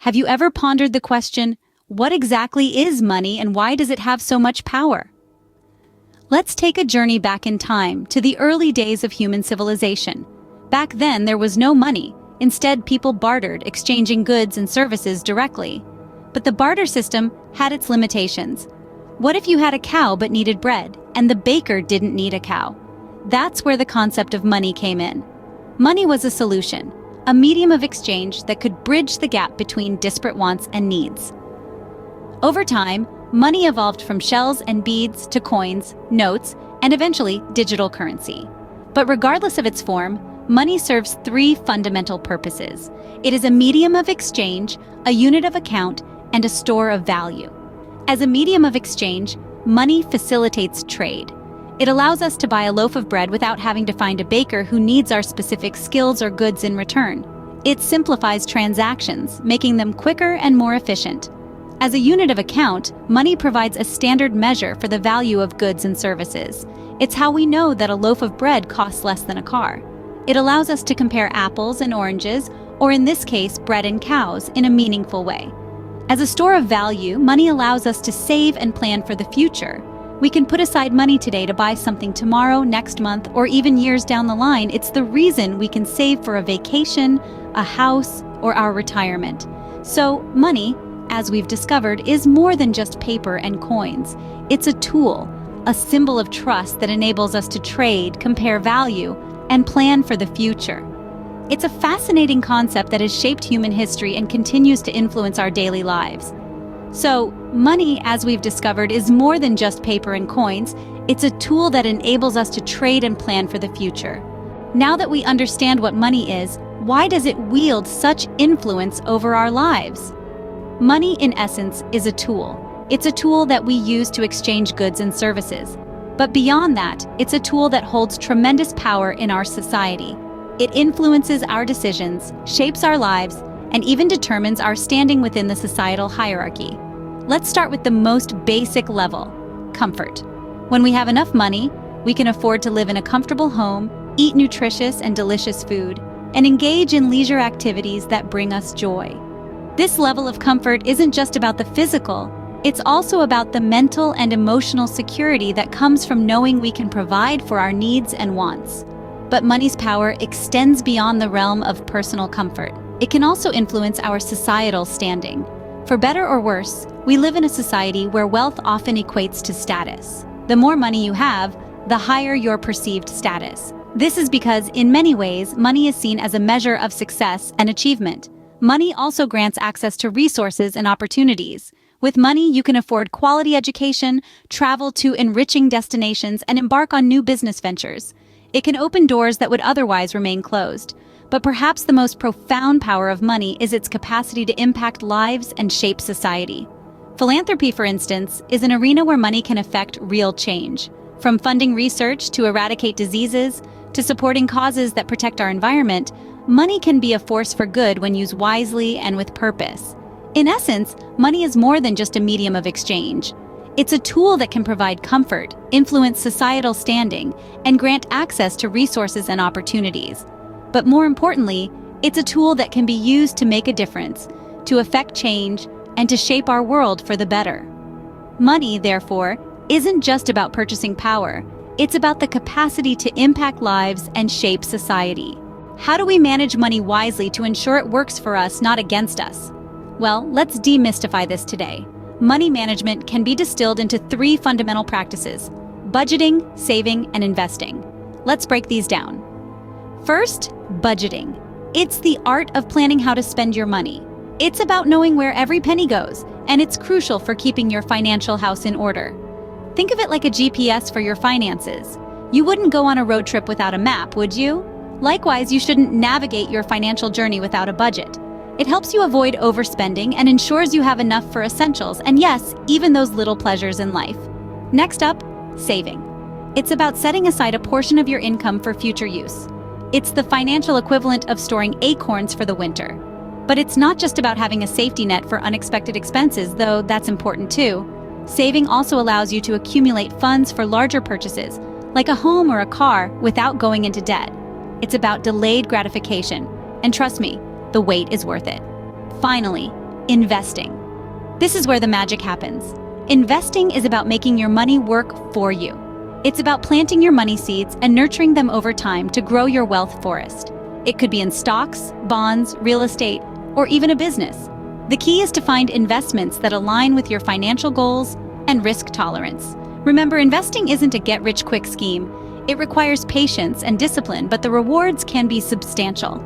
Have you ever pondered the question, what exactly is money and why does it have so much power? Let's take a journey back in time to the early days of human civilization. Back then, there was no money. Instead, people bartered, exchanging goods and services directly. But the barter system had its limitations. What if you had a cow but needed bread, and the baker didn't need a cow? That's where the concept of money came in. Money was a solution, a medium of exchange that could bridge the gap between disparate wants and needs. Over time, money evolved from shells and beads to coins, notes, and eventually digital currency. But regardless of its form, money serves three fundamental purposes. It is a medium of exchange, a unit of account, and a store of value. As a medium of exchange, money facilitates trade. It allows us to buy a loaf of bread without having to find a baker who needs our specific skills or goods in return. It simplifies transactions, making them quicker and more efficient. As a unit of account, money provides a standard measure for the value of goods and services. It's how we know that a loaf of bread costs less than a car. It allows us to compare apples and oranges, or in this case, bread and cows, in a meaningful way. As a store of value, money allows us to save and plan for the future. We can put aside money today to buy something tomorrow, next month, or even years down the line. It's the reason we can save for a vacation, a house, or our retirement. So, money, as we've discovered, is more than just paper and coins. It's a tool, a symbol of trust that enables us to trade, compare value, and plan for the future. It's a fascinating concept that has shaped human history and continues to influence our daily lives. So, money, as we've discovered, is more than just paper and coins. It's a tool that enables us to trade and plan for the future. Now that we understand what money is, why does it wield such influence over our lives? Money, in essence, is a tool. It's a tool that we use to exchange goods and services. But beyond that, it's a tool that holds tremendous power in our society. It influences our decisions, shapes our lives, and even determines our standing within the societal hierarchy. Let's start with the most basic level: comfort. When we have enough money, we can afford to live in a comfortable home, eat nutritious and delicious food, and engage in leisure activities that bring us joy. This level of comfort isn't just about the physical, it's also about the mental and emotional security that comes from knowing we can provide for our needs and wants. But money's power extends beyond the realm of personal comfort. It can also influence our societal standing. For better or worse, we live in a society where wealth often equates to status. The more money you have, the higher your perceived status. This is because, in many ways, money is seen as a measure of success and achievement. Money also grants access to resources and opportunities. With money, you can afford quality education, travel to enriching destinations, and embark on new business ventures. It can open doors that would otherwise remain closed. But perhaps the most profound power of money is its capacity to impact lives and shape society. Philanthropy, for instance, is an arena where money can affect real change. From funding research to eradicate diseases, to supporting causes that protect our environment, money can be a force for good when used wisely and with purpose. In essence, money is more than just a medium of exchange. It's a tool that can provide comfort, influence societal standing, and grant access to resources and opportunities. But more importantly, it's a tool that can be used to make a difference, to affect change, and to shape our world for the better. Money, therefore, isn't just about purchasing power. It's about the capacity to impact lives and shape society. How do we manage money wisely to ensure it works for us, not against us? Well, let's demystify this today. Money management can be distilled into three fundamental practices: budgeting, saving, and investing. Let's break these down. First, budgeting. It's the art of planning how to spend your money. It's about knowing where every penny goes, and it's crucial for keeping your financial house in order. Think of it like a GPS for your finances. You wouldn't go on a road trip without a map, would you? Likewise, you shouldn't navigate your financial journey without a budget. It helps you avoid overspending and ensures you have enough for essentials, and yes, even those little pleasures in life. Next up, saving. It's about setting aside a portion of your income for future use. It's the financial equivalent of storing acorns for the winter. But it's not just about having a safety net for unexpected expenses, though that's important too. Saving also allows you to accumulate funds for larger purchases, like a home or a car, without going into debt. It's about delayed gratification, and trust me, the wait is worth it. Finally, investing. This is where the magic happens. Investing is about making your money work for you. It's about planting your money seeds and nurturing them over time to grow your wealth forest. It could be in stocks, bonds, real estate, or even a business. The key is to find investments that align with your financial goals and risk tolerance. Remember, investing isn't a get-rich-quick scheme. It requires patience and discipline, but the rewards can be substantial.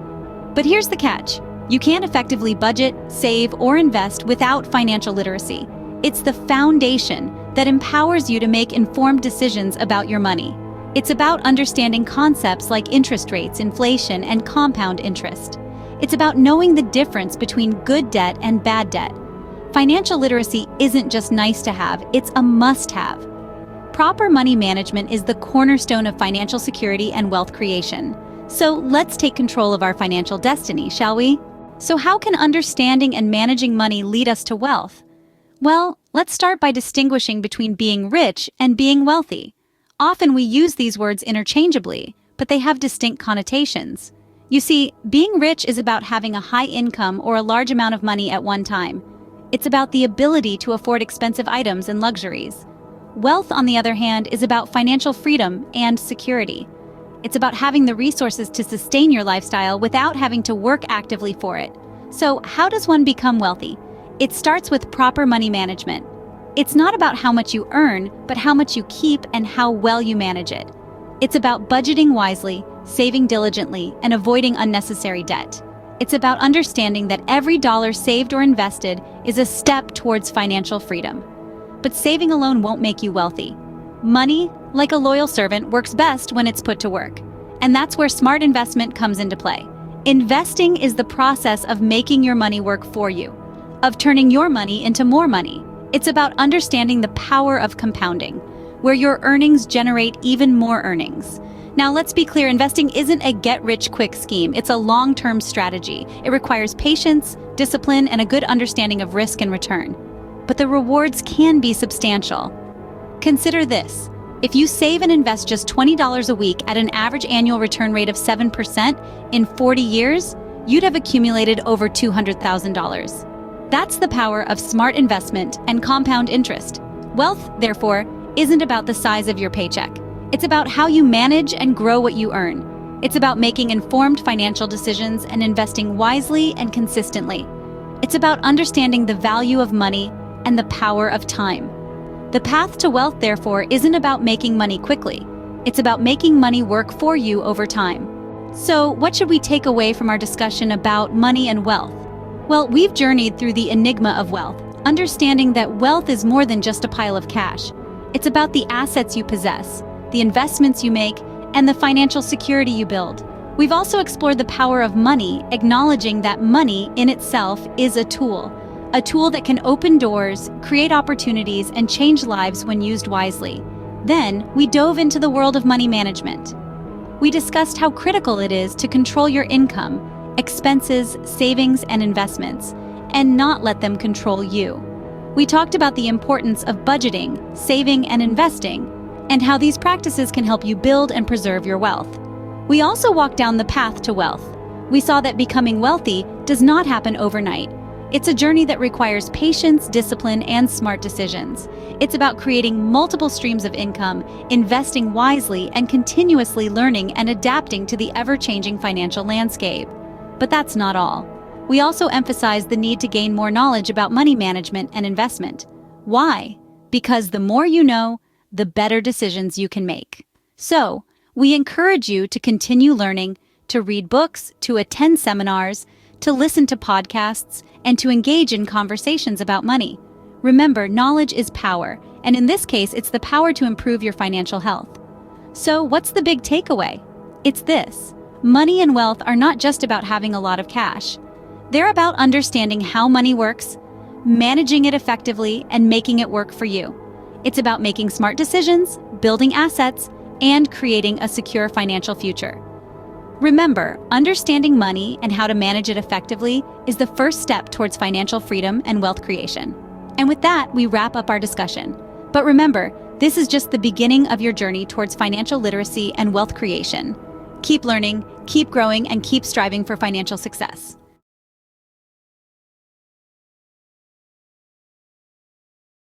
But here's the catch. You can't effectively budget, save, or invest without financial literacy. It's the foundation that empowers you to make informed decisions about your money. It's about understanding concepts like interest rates, inflation, and compound interest. It's about knowing the difference between good debt and bad debt. Financial literacy isn't just nice to have, it's a must-have. Proper money management is the cornerstone of financial security and wealth creation. So let's take control of our financial destiny, shall we? So how can understanding and managing money lead us to wealth? Well, let's start by distinguishing between being rich and being wealthy. Often we use these words interchangeably, but they have distinct connotations. You see, being rich is about having a high income or a large amount of money at one time. It's about the ability to afford expensive items and luxuries. Wealth, on the other hand, is about financial freedom and security. It's about having the resources to sustain your lifestyle without having to work actively for it. So, how does one become wealthy? It starts with proper money management. It's not about how much you earn, but how much you keep and how well you manage it. It's about budgeting wisely, saving diligently, and avoiding unnecessary debt. It's about understanding that every dollar saved or invested is a step towards financial freedom. But saving alone won't make you wealthy. Money, like a loyal servant, works best when it's put to work. And that's where smart investment comes into play. Investing is the process of making your money work for you, of turning your money into more money. It's about understanding the power of compounding, where your earnings generate even more earnings. Now, let's be clear, investing isn't a get-rich-quick scheme. It's a long-term strategy. It requires patience, discipline, and a good understanding of risk and return. But the rewards can be substantial. Consider this. If you save and invest just $20 a week at an average annual return rate of 7% in 40 years, you'd have accumulated over $200,000. That's the power of smart investment and compound interest. Wealth, therefore, isn't about the size of your paycheck. It's about how you manage and grow what you earn. It's about making informed financial decisions and investing wisely and consistently. It's about understanding the value of money and the power of time. The path to wealth, therefore, isn't about making money quickly. It's about making money work for you over time. So, what should we take away from our discussion about money and wealth? Well, we've journeyed through the enigma of wealth, understanding that wealth is more than just a pile of cash. It's about the assets you possess, the investments you make, and the financial security you build. We've also explored the power of money, acknowledging that money in itself is a tool that can open doors, create opportunities, and change lives when used wisely. Then, we dove into the world of money management. We discussed how critical it is to control your income, expenses, savings, and investments, and not let them control you. We talked about the importance of budgeting, saving, and investing, and how these practices can help you build and preserve your wealth. We also walked down the path to wealth. We saw that becoming wealthy does not happen overnight. It's a journey that requires patience, discipline, and smart decisions. It's about creating multiple streams of income, investing wisely, and continuously learning and adapting to the ever-changing financial landscape. But that's not all. We also emphasize the need to gain more knowledge about money management and investment. Why? Because the more you know, the better decisions you can make. So, we encourage you to continue learning, to read books, to attend seminars, to listen to podcasts, and to engage in conversations about money. Remember, knowledge is power, and in this case, it's the power to improve your financial health. So, what's the big takeaway? It's this. Money and wealth are not just about having a lot of cash. They're about understanding how money works, managing it effectively, and making it work for you. It's about making smart decisions, building assets, and creating a secure financial future. Remember, understanding money and how to manage it effectively is the first step towards financial freedom and wealth creation. And with that, we wrap up our discussion. But remember, this is just the beginning of your journey towards financial literacy and wealth creation. Keep learning, keep growing, and keep striving for financial success.